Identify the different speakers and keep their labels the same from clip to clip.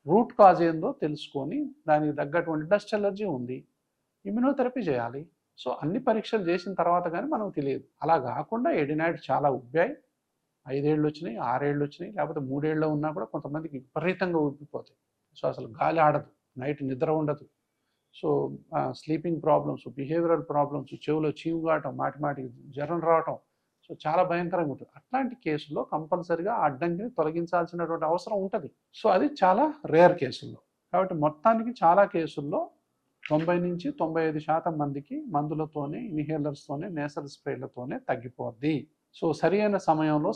Speaker 1: Root cause ఏందో తెలుసుకొని దానికి తగ్గటువంటి డస్ట్ ఎలర్జీ ఉంది, ఇమ్యునోథెరపీ చేయాలి. సో అన్ని పరీక్షలు చేసిన తర్వాత కానీ మనకు తెలియదు. అలా కాకుండా ఎడినాయిడ్ చాలా ఉబ్బాయి, 5 ఏళ్ళు వచ్చినాయి, 6 ఏళ్ళు వచ్చినాయి, లేకపోతే 3 ఏళ్ళు ఉన్నా కూడా కొంతమందికి విపరీతంగా ఉబ్బిపోతాయి. సో అసలు గాలి ఆడదు, నైట్ నిద్ర ఉండదు. So sleeping problems, behavioural problems, చెవులో చీము కావటం, మాటి మాటికి జ్వరం రావటం, సో చాలా భయంకరంగా ఉంటుంది. అట్లాంటి కేసుల్లో కంపల్సరిగా ఆ అడ్డంకిని తొలగించాల్సినటువంటి అవసరం ఉంటుంది. సో అది చాలా రేర్ కేసుల్లో. కాబట్టి మొత్తానికి చాలా కేసుల్లో 90 నుంచి 95% మందికి మందులతోనే, ఇన్హేలర్స్తోనే, నేసల్ స్ప్రేలతోనే తగ్గిపోద్ది. సో సరి అయిన సమయంలో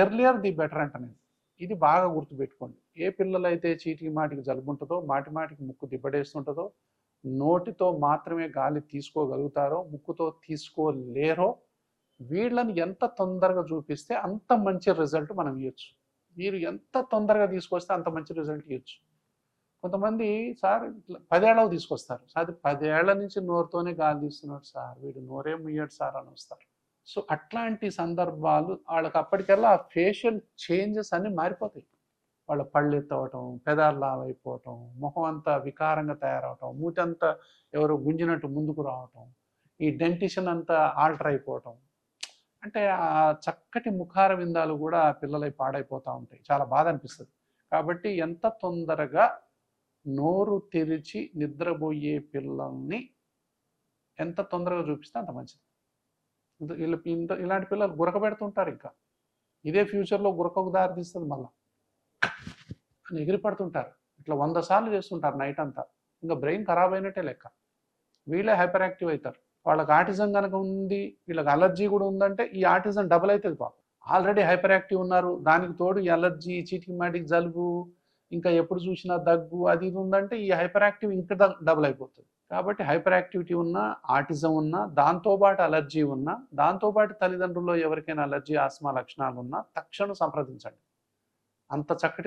Speaker 1: ఎర్లియర్ ది బెటర్ అంటనేది ఇది బాగా గుర్తుపెట్టుకోండి. ఏ పిల్లలైతే చీటికి మాటికి జలుబు ఉంటుందో, మాటి మాటికి ముక్కు దిబ్బడేస్తుంటుందో, నోటితో మాత్రమే గాలి తీసుకోగలుగుతారో, ముక్కుతో తీసుకోలేరో, వీళ్ళని ఎంత తొందరగా చూపిస్తే అంత మంచి రిజల్ట్ మనం ఇవ్వచ్చు. మీరు ఎంత తొందరగా తీసుకొస్తే అంత మంచి రిజల్ట్ ఇవ్వచ్చు. కొంతమంది సార్ ఇట్లా 10 ఏళ్ళకు తీసుకొస్తారు, సార్ 10 ఏళ్ల నుంచి నోరుతోనే గాలి తీస్తున్నాడు సార్, వీడు నోరే ముయ్యాడు సార్ అని వస్తారు. సో అట్లాంటి సందర్భాలు వాళ్ళకి అప్పటికల్లా ఆ ఫేషియల్ చేంజెస్ అన్నీ మారిపోతాయి. వాళ్ళ పళ్ళు ఎత్తవటం, పెదాలు లావైపోవటం, ముఖం అంతా వికారంగా తయారవటం, మూతంతా ఎవరో గుంజినట్టు ముందుకు రావటం, ఈ డెంటిషన్ అంతా ఆల్టర్ అయిపోవటం. అంటే ఆ చక్కటి ముఖార విందాలు కూడా పిల్లలై పాడైపోతూ ఉంటాయి. చాలా బాధ అనిపిస్తుంది. కాబట్టి ఎంత తొందరగా నోరు తెరిచి నిద్రపోయే పిల్లల్ని ఎంత తొందరగా చూపిస్తే అంత మంచిది. ఇలాంటి పిల్లలు గురక పెడుతుంటారు. ఇంకా ఇదే ఫ్యూచర్లో గురకకు దారి తీస్తుంది. మళ్ళీ అని ఎగిరి పడుతుంటారు. ఇట్లా 100 సార్లు చేస్తుంటారు నైట్ అంతా. ఇంకా బ్రెయిన్ ఖరాబ్ అయినట్టే లెక్క. వీళ్ళే హైపర్ యాక్టివ్ అవుతారు. వాళ్ళకి ఆటిజం కనుక ఉంది, వీళ్ళకి అలర్జీ కూడా ఉందంటే ఈ ఆటిజం డబుల్ అవుతుంది. పాపం ఆల్రెడీ హైపర్ యాక్టివ్ ఉన్నారు, దానికి తోడు ఈ అలర్జీ, చీటికి మాటికి జలుబు, ఇంకా ఎప్పుడు చూసినా దగ్గు, అది ఇది ఉందంటే ఈ హైపర్ యాక్టివ్ ఇంకా డబుల్ అయిపోతుంది. కాబట్టి హైపర్ యాక్టివిటీ ఉన్నా, ఆటిజం ఉన్నా, దాంతోపాటు అలర్జీ ఉన్నా, దాంతోపాటు తల్లిదండ్రుల్లో ఎవరికైనా అలర్జీ, ఆస్మా లక్షణాలు ఉన్నా తక్షణం సంప్రదించండి. అంత చక్కటి